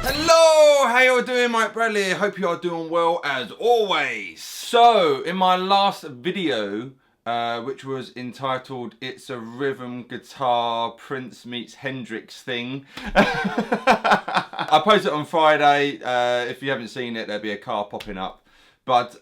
Hello, how y'all doing? Mike Bradley. Hope you are doing well as always. So, in my last video, which was entitled "It's a Rhythm Guitar Prince Meets Hendrix Thing," I posted it on Friday. If you haven't seen it, there'll be a car popping up. But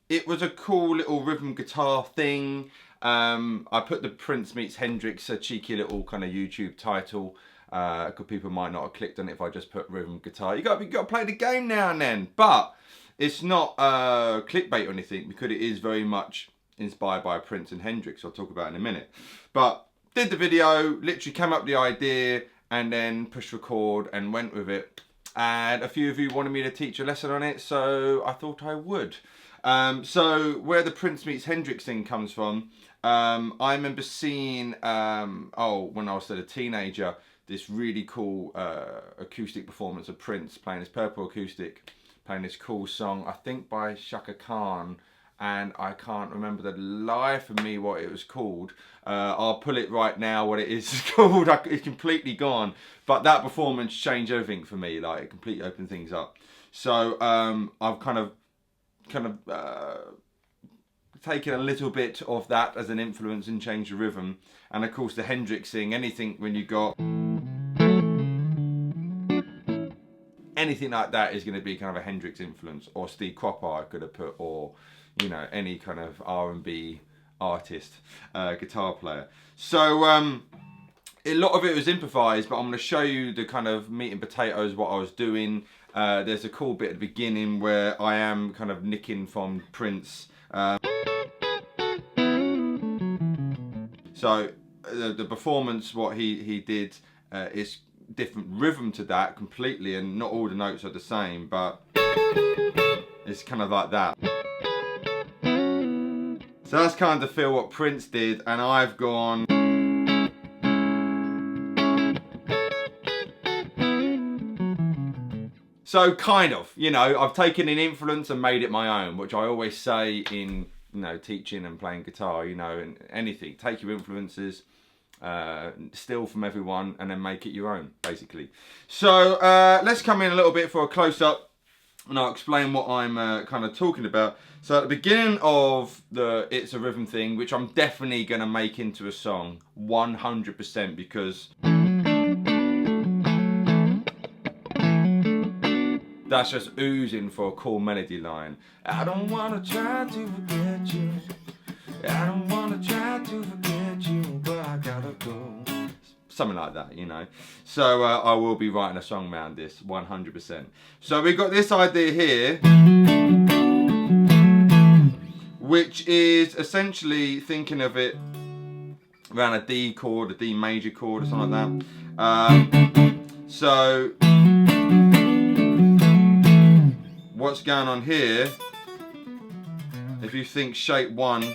it was a cool little rhythm guitar thing. I put the Prince Meets Hendrix, a cheeky little kind of YouTube title. Because people might not have clicked on it if I just put rhythm guitar. You got to play the game now and then. But it's not clickbait or anything, because it is very much inspired by Prince and Hendrix. I'll talk about in a minute. But did the video, literally came up with the idea, and then pushed record and went with it. And a few of you wanted me to teach a lesson on it, so I thought I would. So where the Prince Meets Hendrix thing comes from, I remember seeing, when I was still a teenager, this really cool acoustic performance of Prince playing his Purple Acoustic, playing this cool song, I think by Shaka Khan, and I can't remember the life of me what it was called. I'll pull it right now what it is called. It's completely gone, but that performance changed everything for me. Like, it completely opened things up. So I've kind of taken a little bit of that as an influence and changed the rhythm. And of course the Hendrix thing, anything when you got anything like that is going to be kind of a Hendrix influence, or Steve Cropper I could have put, or you know, any kind of R&B artist, guitar player. So a lot of it was improvised, but I'm going to show you the kind of meat and potatoes, what I was doing. There's a cool bit at the beginning where I am kind of nicking from Prince. So the performance, what he did, is different rhythm to that completely, and not all the notes are the same, but it's kind of like that. So that's kind of the feel what Prince did, and I've gone so kind of, you know, I've taken an influence and made it my own, which I always say in, you know, teaching and playing guitar, you know, and anything. Take your influences, steal from everyone, and then make it your own, basically. So let's come in a little bit for a close-up, and I'll explain what I'm kind of talking about. So at the beginning of the It's a Rhythm thing, which I'm definitely going to make into a song, 100%, because that's just oozing for a cool melody line. I don't want to try to forget you. I don't want to try to forget you, but I gotta go. Something like that, you know. So I will be writing a song around this, 100%. So we've got this idea here, which is essentially thinking of it around a D chord, a D major chord, or something like that. So what's going on here, if you think shape 1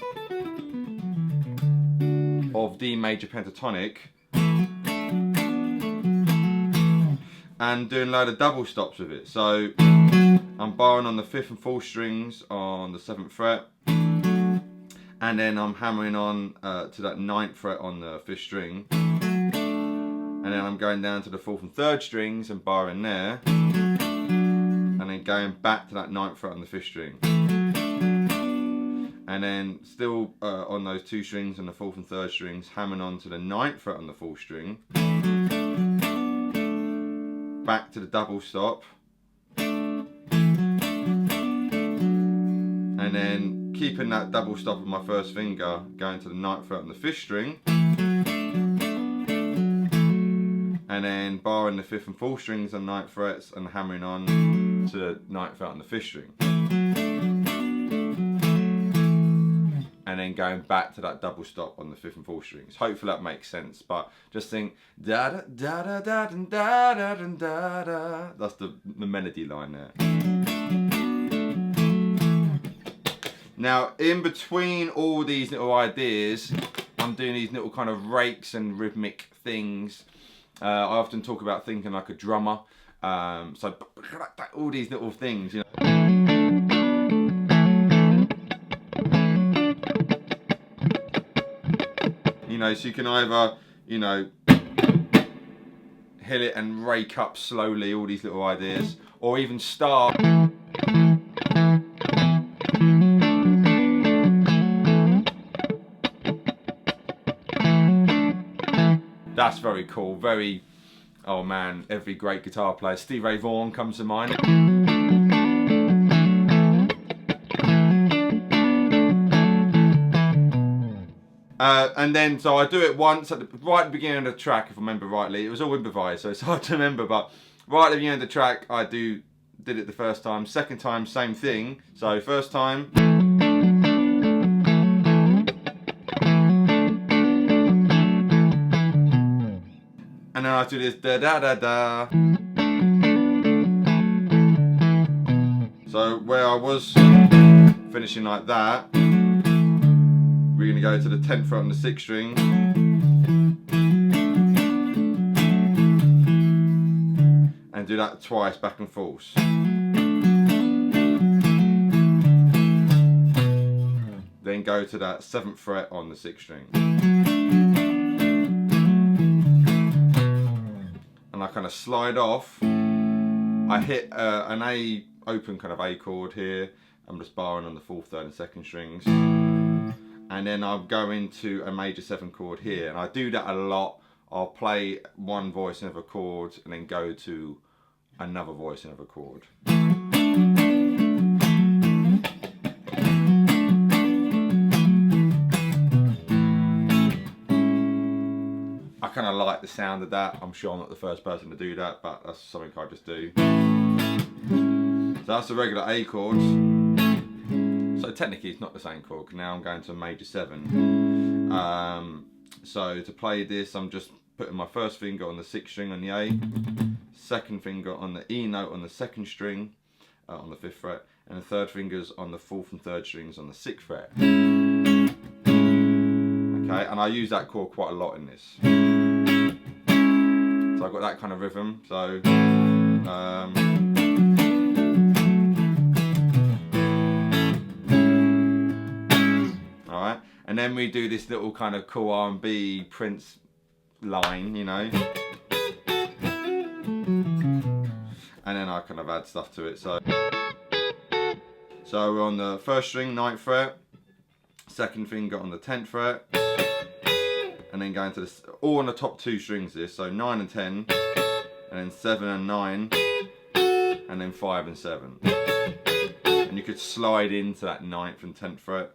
of D major pentatonic and doing a load of double stops with it. So I'm borrowing on the 5th and 4th strings on the 7th fret, and then I'm hammering on to that 9th fret on the 5th string, and then I'm going down to the 4th and 3rd strings and borrowing there, and then going back to that 9th fret on the 5th string, and then still on those 2 strings on the 4th and 3rd strings, hammering on to the 9th fret on the 4th string, back to the double stop, and then keeping that double stop with my first finger, going to the 9th fret on the 5th string, and then borrowing the 5th and 4th strings on 9th frets and hammering on to the 9th fret on the 5th string. and then going back to that double stop on the 5th and 4th strings. Hopefully that makes sense, but just think da da da da da da da da da da. That's the melody line there. Now, in between all these little ideas, I'm doing these little kind of rakes and rhythmic things. I often talk about thinking like a drummer. So all these little things, you know. You know, so you can either, you know, hit it and rake up slowly all these little ideas, or even start. That's very cool, very, oh man, every great guitar player. Stevie Ray Vaughan comes to mind. And then, so I do it once at the right at the beginning of the track, if I remember rightly. It was all improvised, so it's hard to remember, but right at the beginning of the track, I did it the first time. Second time, same thing. So first time. And then I do this da da da da. So where I was finishing like that, we're going to go to the 10th fret on the 6th string. And do that twice back and forth. Then go to that 7th fret on the 6th string. And I kind of slide off. I hit an A open kind of A chord here. I'm just barring on the 4th, 3rd and 2nd strings. And then I'll go into a major 7 chord here, and I do that a lot. I'll play one voice in of a chord and then go to another voice in of a chord. I kind of like the sound of that. I'm sure I'm not the first person to do that, but that's something I just do. So that's the regular A chords. So technically it's not the same chord, now I'm going to a major 7. So to play this, I'm just putting my first finger on the 6th string on the A, second finger on the E note on the 2nd string on the 5th fret, and the third finger's on the 4th and 3rd strings on the 6th fret. Okay, and I use that chord quite a lot in this. So I've got that kind of rhythm, so alright, and then we do this little kind of cool R&B Prince line, you know. And then I kind of add stuff to it. So we're on the 1st string, 9th fret, 2nd finger on the 10th fret, and then going to this, all on the top 2 strings this, so 9 and 10, and then 7 and 9, and then 5 and 7. And you could slide into that 9th and 10th fret.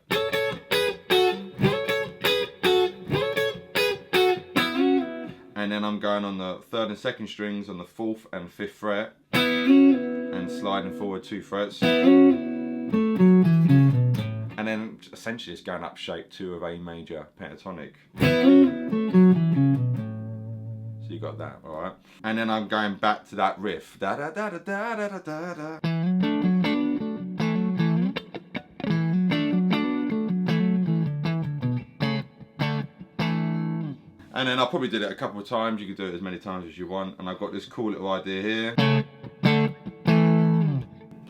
And then I'm going on the 3rd and 2nd strings on the 4th and 5th fret, and sliding forward 2 frets. And then essentially it's going up shape 2 of A major pentatonic. So you got that, alright? And then I'm going back to that riff. Da da da da da da da da. And then I probably did it a couple of times. You could do it as many times as you want. And I've got this cool little idea here,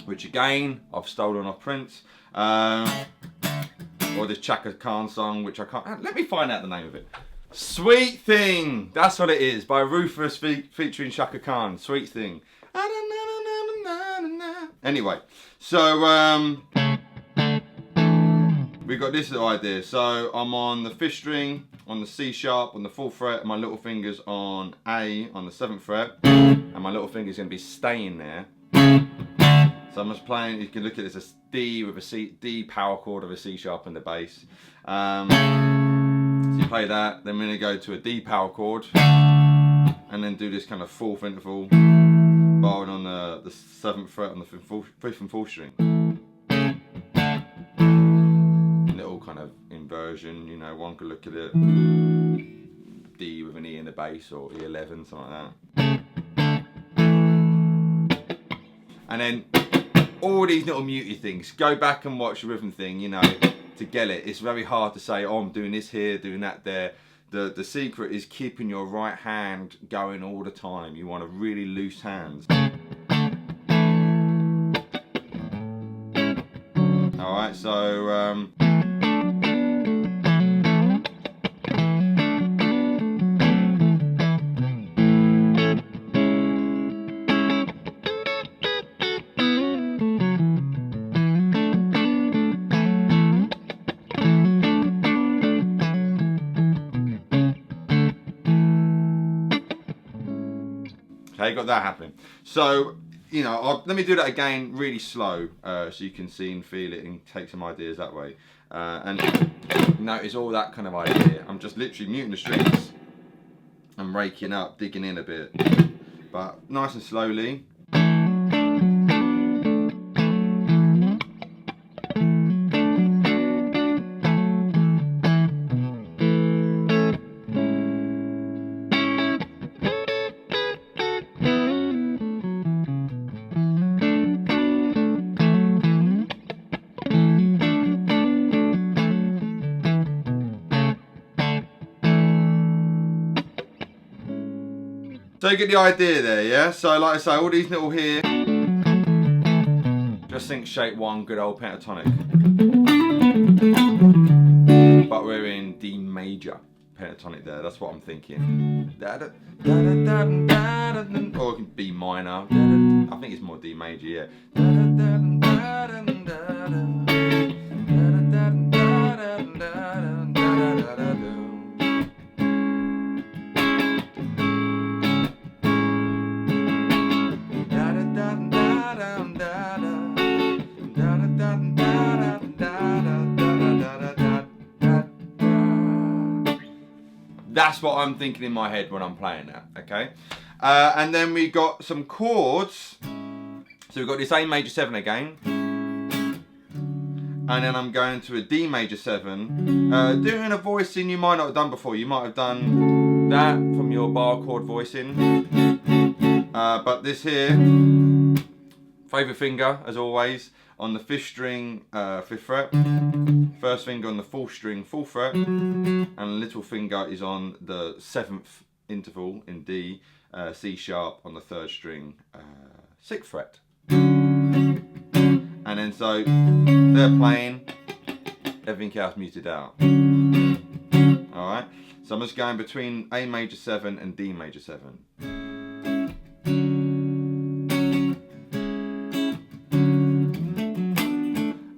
which again I've stolen off Prince, or this Chaka Khan song, which I can't. Let me find out the name of it. Sweet Thing. That's what it is, by Rufus featuring Chaka Khan. Sweet Thing. Anyway, so we got this little idea. So I'm on the 5th string, on the C sharp, on the 4th fret, and my little finger's on A on the 7th fret, and my little finger's going to be staying there. So I'm just playing, you can look at this as D with a C, D power chord of a C sharp in the bass. So you play that, then we're going to go to a D power chord, and then do this kind of 4th interval, barring on the 7th fret on the 5th and 4th string. Little kind of version, you know, one could look at it D with an E in the bass, or E11, something like that. And then all these little mutey things. Go back and watch the rhythm thing, you know, to get it. It's very hard to say, oh, I'm doing this here, doing that there. The secret is keeping your right hand going all the time. You want a really loose hands. Alright, so okay, got that happening. So, you know, let me do that again really slow, so you can see and feel it and take some ideas that way. And notice all that kind of idea. I'm just literally muting the strings and raking up, digging in a bit, but nice and slowly. So you get the idea there, yeah? So like I say, all these little here, just think shape one, good old pentatonic. But we're in D major pentatonic there, that's what I'm thinking. Or it can be minor, I think it's more D major, yeah. That's what I'm thinking in my head when I'm playing that, okay? And then we got some chords. So we've got this A major 7 again. And then I'm going to a D major 7. Doing a voicing you might not have done before. You might have done that from your bar chord voicing. But this here, favourite finger, as always, on the 5th string, 5th fret. First finger on the 4th string, 4th fret. And little finger is on the 7th interval in D, C sharp on the 3rd string, 6th fret. And then so they're playing, everything else muted out. Alright, so I'm just going between A major 7 and D major 7.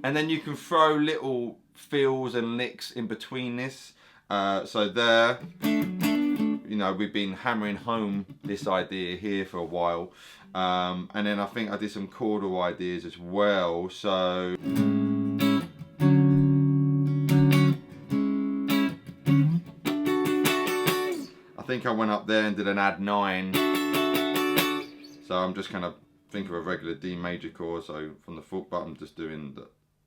And then you can throw little fills and licks in between this. So there, you know, we've been hammering home this idea here for a while. And then I think I did some chordal ideas as well. So I think I went up there and did an add 9. So I'm just kind of think of a regular D major chord. So from the foot, but I'm just doing the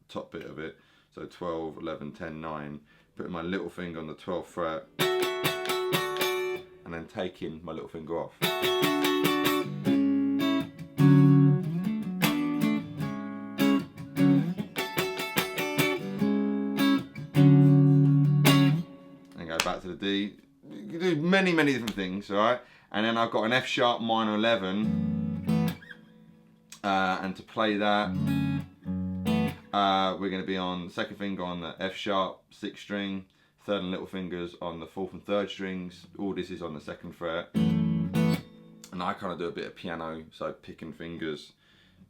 top bit of it. So 12, 11, 10, 9. Putting my little finger on the 12th fret. And then taking my little finger off. And go back to the D. You can do many, many different things, alright? And then I've got an F sharp minor 11. And to play that, we're going to be on 2nd finger on the F sharp 6th string, 3rd and little fingers on the 4th and 3rd strings. All this is on the 2nd fret. And I kind of do a bit of piano, so picking fingers,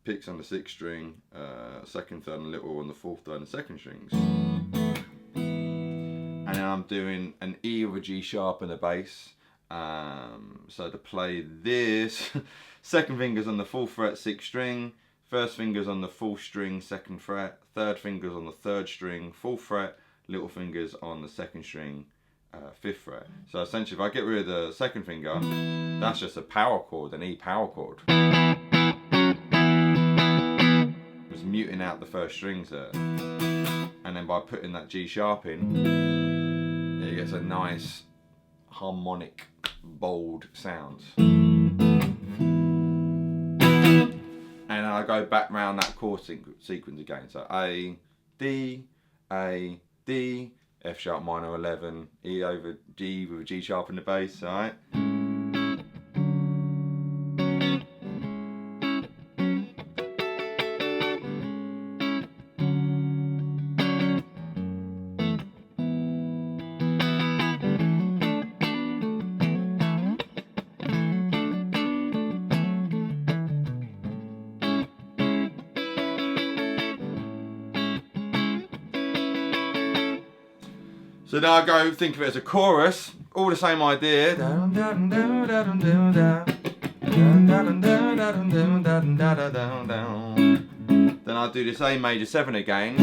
picks on the 6th string, 2nd, 3rd and little on the 4th, 3rd and 2nd strings. And then I'm doing an E with a G sharp and a bass. So to play this, 2nd finger's on the 4th fret 6th string, 1st finger's on the 4th string 2nd fret, 3rd finger's on the 3rd string 4th fret, little fingers on the 2nd string 5th fret. So essentially if I get rid of the 2nd finger, that's just a power chord, an E power chord. Just muting out the 1st strings there. and then by putting that G sharp in, it gets a nice harmonic, bold sound. And then I go back round that chord sequence again. So A, D, F sharp minor 11, E over G with a G sharp in the bass, alright? So now I go think of it as a chorus, all the same idea. Then I do this A major 7 again.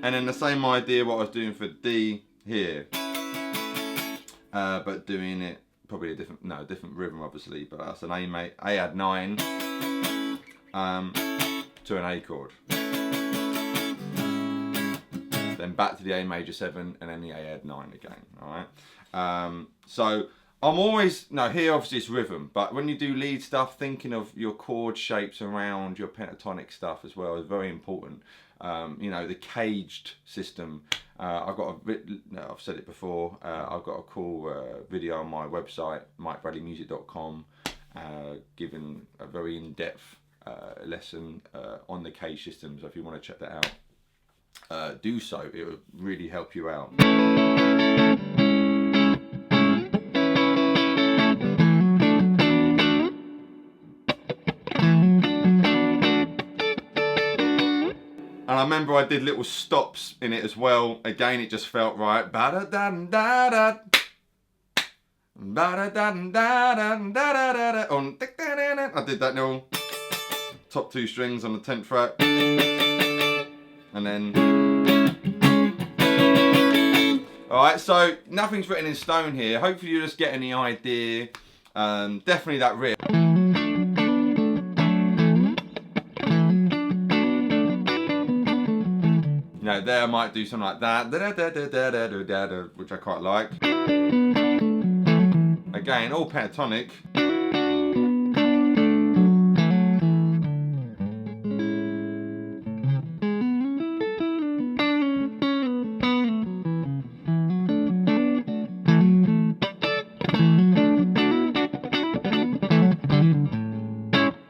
And then the same idea what I was doing for D here. But doing it probably a different rhythm obviously, but that's an A add 9 to an A chord. Then back to the A major 7 and then the A add 9 again, alright? So I'm always, here obviously it's rhythm, but when you do lead stuff, thinking of your chord shapes around your pentatonic stuff as well is very important. You know, the caged system, I've said it before, I've got a cool video on my website, mikebradleymusic.com, giving a very in-depth lesson on the cage system, so if you want to check that out, do so. It would really help you out. And I remember I did little stops in it as well. Again, it just felt right. I did that little top 2 strings on the 10th fret. And then, alright, so nothing's written in stone here. Hopefully you're just getting the idea. Definitely that riff. You know, there I might do something like that, which I quite like. Again, all pentatonic.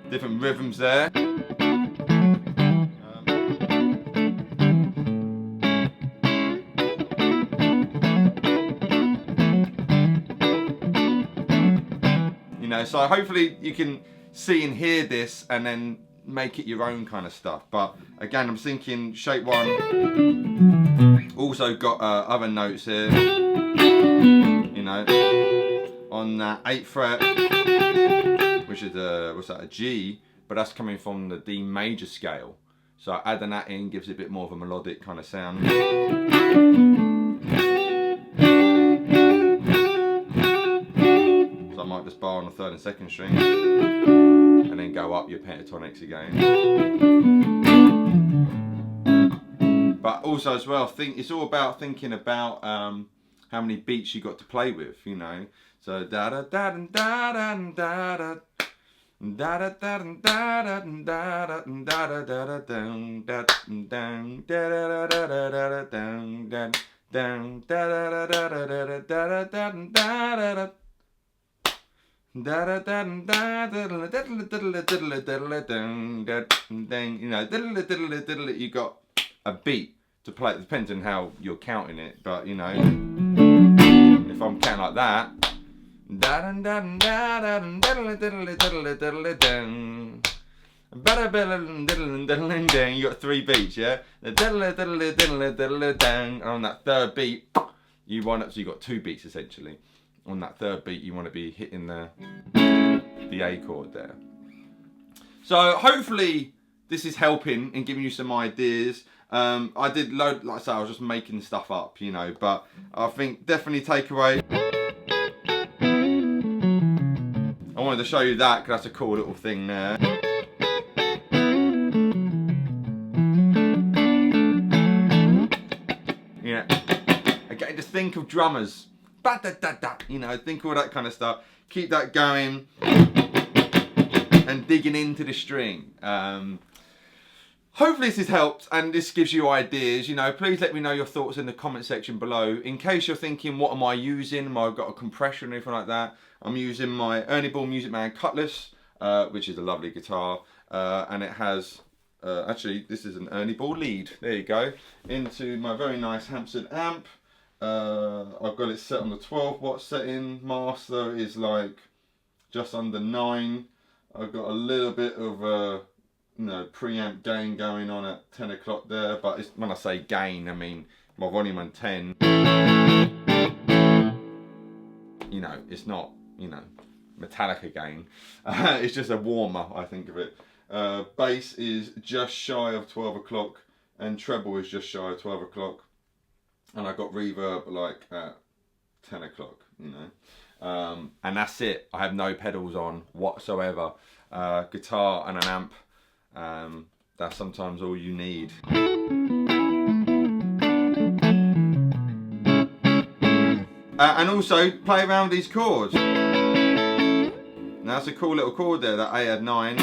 Different rhythms there. You know, so hopefully you can see and hear this and then make it your own kind of stuff. But again, I'm thinking shape 1. Also got other notes here. You know, on that 8th fret. Which is a G, but that's coming from the D major scale. So adding that in gives it a bit more of a melodic kind of sound. So I might just bar on the 3rd and 2nd string, and then go up your pentatonics again. But also as well, it's all about thinking about how many beats you got to play with, you know. So da da da da da da da da. Da da da da da da da da da da da down da down da da da da da down down down da da da da da da da da da. You know, you got a beat to play. It depends on how you're counting it, but you know, if I'm counting like that. You got 3 beats, yeah? And on that 3rd beat, so you got 2 beats essentially. On that 3rd beat, you want to be hitting the A chord there. So hopefully this is helping and giving you some ideas. I did like I said, I was just making stuff up, you know, but I think definitely take away. I wanted to show you that because that's a cool little thing there. think of drummers. Ba-da-da-da, you know, think of all that kind of stuff. Keep that going and digging into the string. Hopefully this has helped and this gives you ideas. You know, please let me know your thoughts in the comment section below. In case you're thinking, what am I using? Have I got a compressor or anything like that? I'm using my Ernie Music Man Cutlass, which is a lovely guitar. And it has, actually, this is an Ernie Ball lead. There you go. Into my very nice Hampstead amp. I've got it set on the 12 watt setting. Master is like just under 9. I've got a little bit of you know, preamp gain going on at 10 o'clock there, but it's, when I say gain, I mean my volume on 10. You know, it's not, you know, Metallica gain. It's just a warmer, I think of it. Bass is just shy of 12 o'clock and treble is just shy of 12 o'clock. And I got reverb like at 10 o'clock, you know. And that's it. I have no pedals on whatsoever. Guitar and an amp. That's sometimes all you need. And also play around with these chords. Now that's a cool little chord there, that A add 9.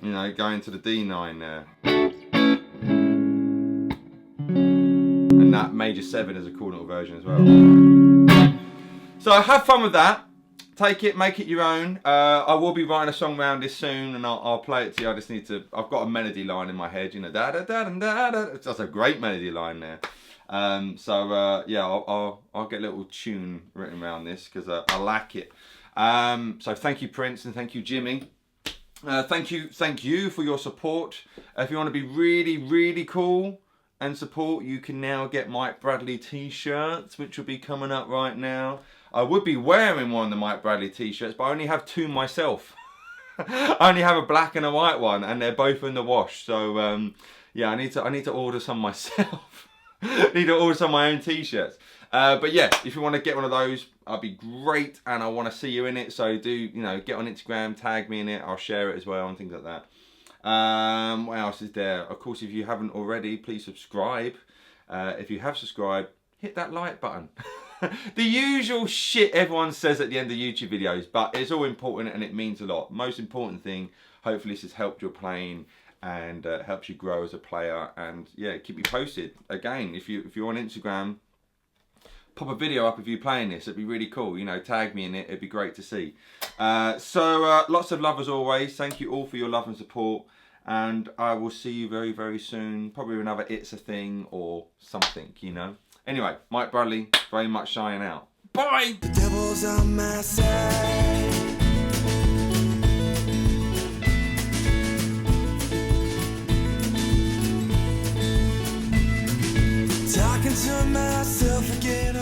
You know, going to the D9 there. And that major 7 is a cool little version as well. So have fun with that. Take it, make it your own. I will be writing a song around this soon, and I'll play it to you. I just need to. I've got a melody line in my head, you know, da da da da da. That's a great melody line there. Yeah, I'll get a little tune written around this because I like it. So thank you, Prince, and thank you, Jimmy. Thank you for your support. If you want to be really, really cool and support, you can now get Mike Bradley t-shirts, which will be coming up right now. I would be wearing one of the Mike Bradley t-shirts, but I only have 2 myself. I only have a black and a white one, and they're both in the wash. So yeah, I need to order some myself. I need to order some of my own t-shirts. But yeah, if you want to get one of those, I'd be great, and I want to see you in it. So do, you know, get on Instagram, tag me in it. I'll share it as well and things like that. What else is there? Of course, if you haven't already, please subscribe. If you have subscribed, hit that like button. The usual shit everyone says at the end of YouTube videos, but it's all important and it means a lot. Most important thing, hopefully this has helped your playing and helps you grow as a player. And yeah, keep you posted. Again, if you're on Instagram, pop a video up of you playing this. It'd be really cool. You know, tag me in it. It'd be great to see. So lots of love as always. Thank you all for your love and support. And I will see you very, very soon. Probably another It's a Thing or something, you know. Anyway, Mike Bradley, very much shining out. Bye! The devil's on my side. Talking to myself again.